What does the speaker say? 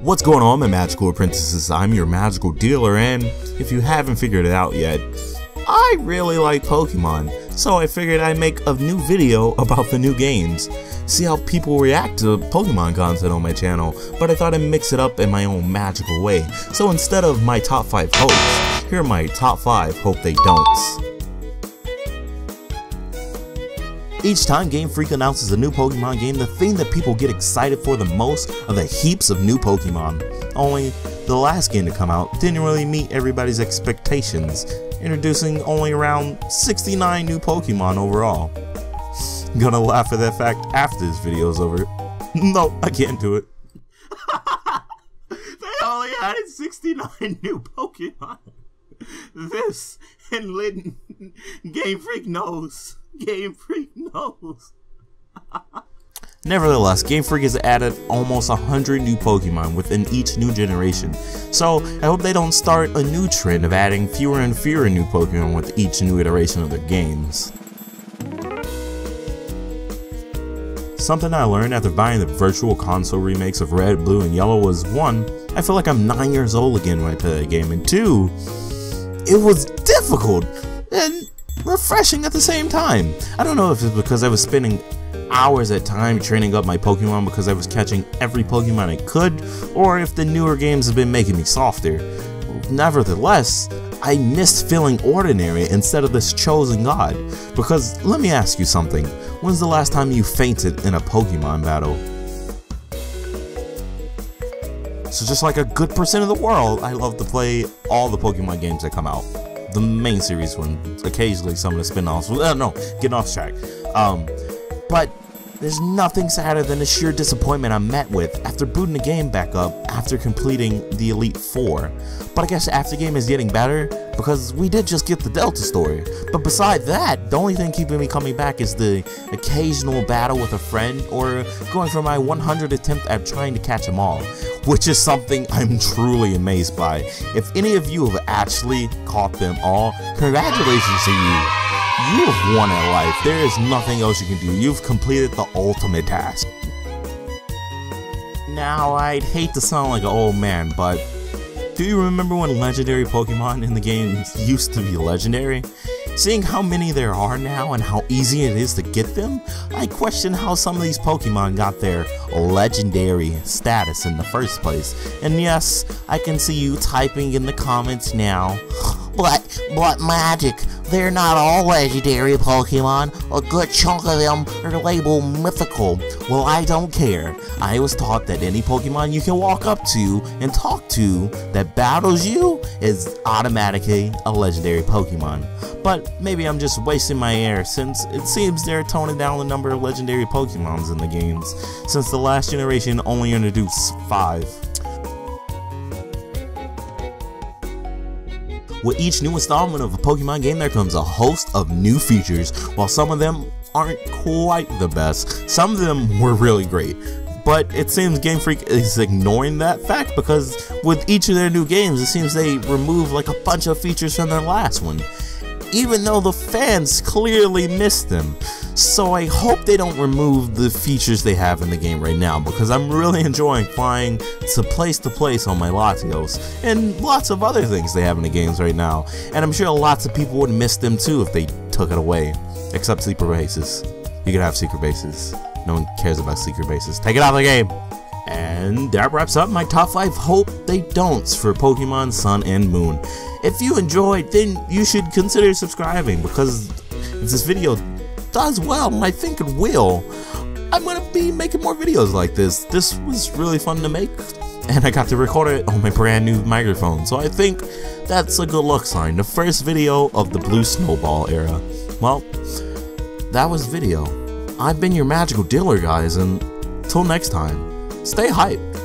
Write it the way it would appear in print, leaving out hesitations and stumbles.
What's going on, my magical apprentices? I'm your magical dealer, and if you haven't figured it out yet, I really like Pokemon, so I figured I'd make a new video about the new games. See how people react to Pokemon content on my channel, but I thought I'd mix it up in my own magical way. So instead of my top 5 hopes, here are my top 5 hope they don'ts. Each time Game Freak announces a new Pokemon game, the thing that people get excited for the most are the heaps of new Pokemon. Only, the last game to come out didn't really meet everybody's expectations, introducing only around 69 new Pokemon overall. Gonna laugh at that fact after this video is over. No, I can't do it. They only added 69 new Pokemon. This, and Litten, Game Freak knows. Game Freak knows. Nevertheless, Game Freak has added almost 100 new Pokemon within each new generation, so I hope they don't start a new trend of adding fewer and fewer new Pokemon with each new iteration of their games. Something I learned after buying the virtual console remakes of Red, Blue, and Yellow was 1. I feel like I'm 9 years old again when I play that game, and 2. It was difficult and refreshing at the same time. I don't know if it's because I was spending hours at time training up my Pokemon because I was catching every Pokemon I could, or if the newer games have been making me softer. Nevertheless, I missed feeling ordinary instead of this chosen god. Because let me ask you something, when's the last time you fainted in a Pokemon battle? So just like a good percent of the world, I love to play all the Pokemon games that come out. The main series one, occasionally some of the spin-offs. No, getting off track. But there's nothing sadder than the sheer disappointment I met with after booting the game back up after completing the Elite Four. But I guess the after game is getting better because we did just get the Delta story. But beside that, the only thing keeping me coming back is the occasional battle with a friend or going for my 100th attempt at trying to catch them all, which is something I'm truly amazed by. If any of you have actually caught them all, congratulations to you. You have won at life. There is nothing else you can do. You've completed the ultimate task. Now, I'd hate to sound like an old man, but do you remember when legendary Pokemon in the game used to be legendary? Seeing how many there are now and how easy it is to get them, I question how some of these Pokemon got their legendary status in the first place. And yes, I can see you typing in the comments now. But magic, they're not all legendary Pokemon. A good chunk of them are labeled mythical. Well, I don't care. I was taught that any Pokemon you can walk up to and talk to that battles you is automatically a legendary Pokemon. But maybe I'm just wasting my air since it seems they're toning down the number of legendary Pokemons in the games, since the last generation only introduced 5. With each new installment of a Pokemon game, there comes a host of new features. While some of them aren't quite the best, some of them were really great. But it seems Game Freak is ignoring that fact because with each of their new games, it seems they remove like a bunch of features from their last one, even though the fans clearly missed them. So I hope they don't remove the features they have in the game right now, because I'm really enjoying flying to place on my Latios, and lots of other things they have in the games right now. And I'm sure lots of people would miss them too if they took it away. Except secret bases. You can have secret bases. No one cares about secret bases. Take it out of the game! And that wraps up my top 5 hope they don'ts for Pokemon Sun and Moon. If you enjoyed, then you should consider subscribing, because if this video does well, and I think it will, I'm going to be making more videos like this. This was really fun to make, and I got to record it on my brand new microphone, so I think that's a good luck sign. The first video of the Blue Snowball era. Well, that was video. I've been your magical dealer, guys, and till next time, stay hyped.